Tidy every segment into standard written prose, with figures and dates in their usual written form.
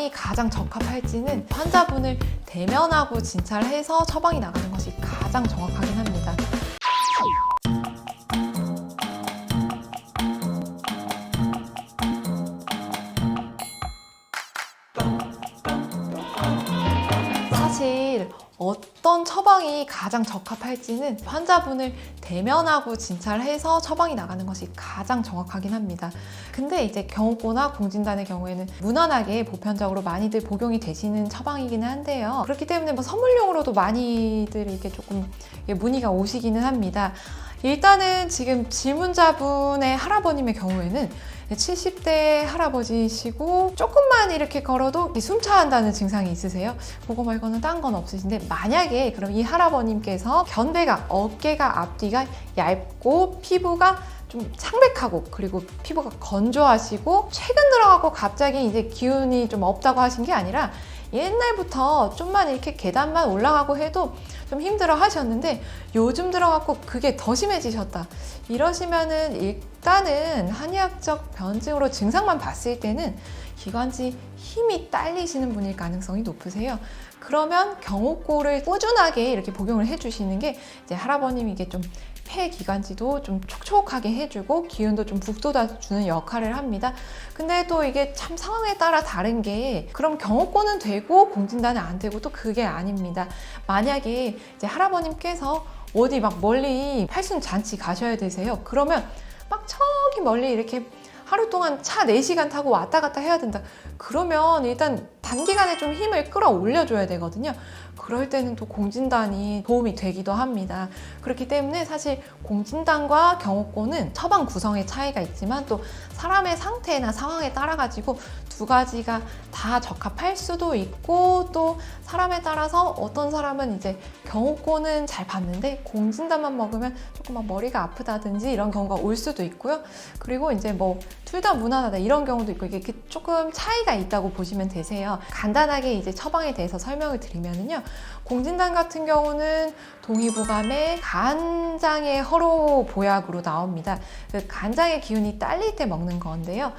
처방이 가장 적합할지는 환자분을 대면하고 진찰해서 처방이 나가는 것이 가장 정확하긴 합니다. 사실 어떤 처방이 가장 적합할지는 환자분을 대면하고 진찰해서 처방이 나가는 것이 가장 정확하긴 합니다. 근데 이제 경옥고나 공진단의 경우에는 무난하게 보편적으로 많이들 복용이 되시는 처방이기는 한데요. 그렇기 때문에 뭐 선물용으로도 많이들 이렇게 조금 문의가 오시기는 합니다. 일단은 지금 질문자분의 할아버님의 경우에는 70대 할아버지시고 조금만 이렇게 걸어도 숨차한다는 증상이 있으세요. 그거 말고는 딴 건 없으신데, 만약에 그럼 이 할아버님께서 견배가, 어깨가, 앞뒤가 얇고 피부가 좀 창백하고 그리고 피부가 건조하시고 최근 들어가고 갑자기 이제 기운이 좀 없다고 하신 게 아니라 옛날부터 좀만 이렇게 계단만 올라가고 해도 좀 힘들어 하셨는데 요즘 들어갖고 그게 더 심해지셨다, 이러시면은 일단은 한의학적 변증으로 증상만 봤을 때는 기관지 힘이 딸리시는 분일 가능성이 높으세요. 그러면 경옥고를 꾸준하게 이렇게 복용을 해주시는 게 이제 할아버님이 이게 좀 폐 기관지도 좀 촉촉하게 해주고 기운도 좀 북돋아주는 역할을 합니다. 근데 또 이게 참 상황에 따라 다른 게, 그럼 경옥고는 되고 공진단은 안 되고 또 그게 아닙니다. 만약에 이제 할아버님께서 어디 막 멀리 팔순 잔치 가셔야 되세요. 그러면 막 저기 멀리 이렇게 하루 동안 차 4시간 타고 왔다 갔다 해야 된다. 그러면 일단 단기간에 좀 힘을 끌어올려줘야 되거든요. 그럴 때는 또 공진단이 도움이 되기도 합니다. 그렇기 때문에 사실 공진단과 경옥고는 처방 구성의 차이가 있지만 또 사람의 상태나 상황에 따라 가지고 두 가지가 다 적합할 수도 있고, 또 사람에 따라서 어떤 사람은 이제 경옥고는 잘 받는데 공진단만 먹으면 조금 막 머리가 아프다든지 이런 경우가 올 수도 있고요. 그리고 이제 뭐 둘 다 무난하다 이런 경우도 있고, 이게 조금 차이가 있다고 보시면 되세요. 간단하게 이제 처방에 대해서 설명을 드리면은요, 공진단 같은 경우는 동의보감에 간장의 허로 보약으로 나옵니다. 그 간장의 기운이 딸릴 때 먹는 건데요.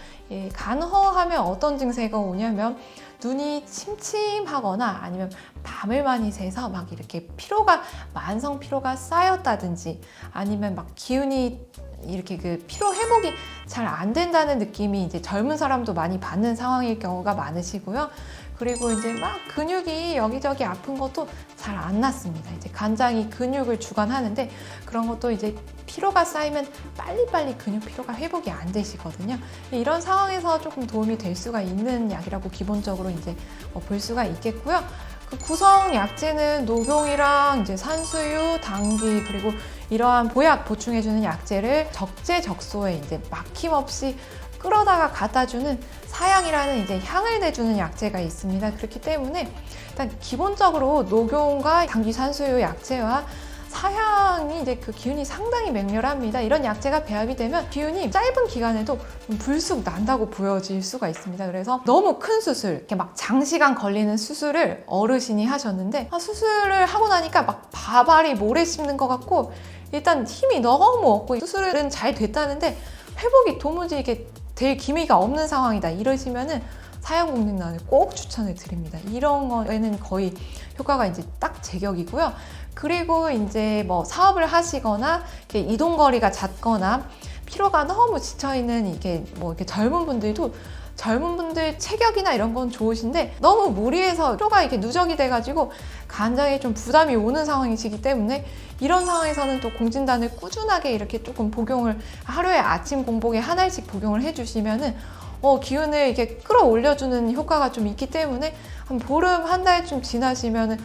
간허하면 어떤 증세가 오냐면 눈이 침침하거나 아니면 밤을 많이 새서 막 이렇게 만성 피로가 쌓였다든지, 아니면 막 기운이 이렇게 그 피로 회복이 잘 안 된다는 느낌이 이제 젊은 사람도 많이 받는 상황일 경우가 많으시고요. 그리고 이제 막 근육이 여기저기 아픈 것도 잘 안 낫습니다. 이제 간장이 근육을 주관하는데 그런 것도 이제 피로가 쌓이면 빨리빨리 근육 피로가 회복이 안 되시거든요. 이런 상황에서 조금 도움이 될 수가 있는 약이라고 기본적으로 이제 볼 수가 있겠고요. 그 구성 약재는 녹용이랑 이제 산수유, 당귀, 그리고 이러한 보약 보충해주는 약재를 적재적소에 이제 막힘없이 끌어다가 갖다주는 사향이라는 이제 향을 내주는 약재가 있습니다. 그렇기 때문에 일단 기본적으로 녹용과 당귀, 산수유 약재와 사향이 이제 그 기운이 상당히 맹렬합니다. 이런 약재가 배합이 되면 기운이 짧은 기간에도 불쑥 난다고 보여질 수가 있습니다. 그래서 너무 큰 수술, 이렇게 막 장시간 걸리는 수술을 어르신이 하셨는데, 수술을 하고 나니까 막 바발이 모래 씹는 것 같고 일단 힘이 너무 없고 수술은 잘 됐다는데 회복이 도무지 이게 될 기미가 없는 상황이다, 이러시면은 사양공진단을 꼭 추천을 드립니다. 이런 거에는 거의 효과가 이제 딱 제격이고요. 그리고 이제 뭐 사업을 하시거나 이동거리가 잦거나 피로가 너무 지쳐있는 이게 뭐 이렇게 젊은 분들 체격이나 이런 건 좋으신데 너무 무리해서 피로가 이렇게 누적이 돼가지고 간장에 좀 부담이 오는 상황이시기 때문에 이런 상황에서는 또 공진단을 꾸준하게 이렇게 조금 복용을, 하루에 아침 공복에 한 알씩 복용을 해주시면은 기운을 이렇게 끌어올려주는 효과가 좀 있기 때문에 한 보름, 한 달쯤 지나시면은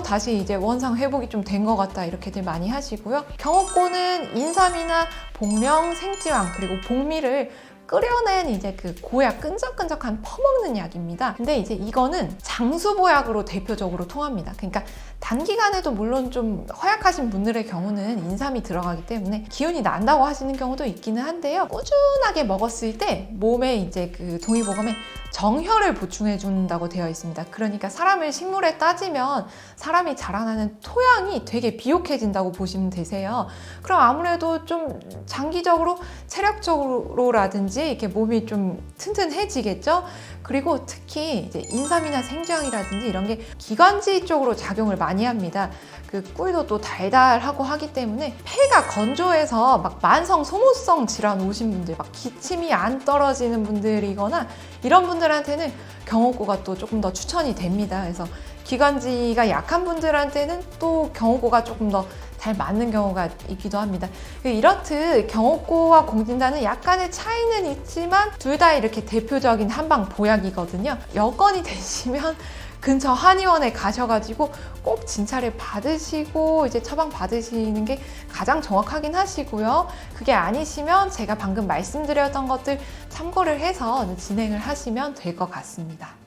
다시 이제 원상 회복이 좀 된 것 같다, 이렇게들 많이 하시고요. 경옥고는 인삼이나 복령, 생지황, 그리고 복미를 끓여낸 이제 그 고약, 끈적끈적한 퍼먹는 약입니다. 근데 이제 이거는 장수보약으로 대표적으로 통합니다. 그러니까 단기간에도 물론 좀 허약하신 분들의 경우는 인삼이 들어가기 때문에 기운이 난다고 하시는 경우도 있기는 한데요. 꾸준하게 먹었을 때 몸에 이제 그 동의보감에 정혈을 보충해 준다고 되어 있습니다. 그러니까 사람을 식물에 따지면 사람이 자라나는 토양이 되게 비옥해진다고 보시면 되세요. 그럼 아무래도 좀 장기적으로 체력적으로라든지 이렇게 몸이 좀 튼튼해지겠죠. 그리고 특히 이제 인삼이나 생주향이라든지 이런 게 기관지 쪽으로 작용을 많이 합니다. 그 꿀도 또 달달하고 하기 때문에 폐가 건조해서 막 만성 소모성 질환 오신 분들, 막 기침이 안 떨어지는 분들이거나 이런 분들한테는 경옥고가 또 조금 더 추천이 됩니다. 그래서 기관지가 약한 분들한테는 또 경옥고가 조금 더 잘 맞는 경우가 있기도 합니다. 이렇듯 경옥고와 공진단은 약간의 차이는 있지만 둘 다 이렇게 대표적인 한방 보약이거든요. 여건이 되시면 근처 한의원에 가셔가지고 꼭 진찰을 받으시고 이제 처방 받으시는 게 가장 정확하긴 하시고요. 그게 아니시면 제가 방금 말씀드렸던 것들 참고를 해서 진행을 하시면 될 것 같습니다.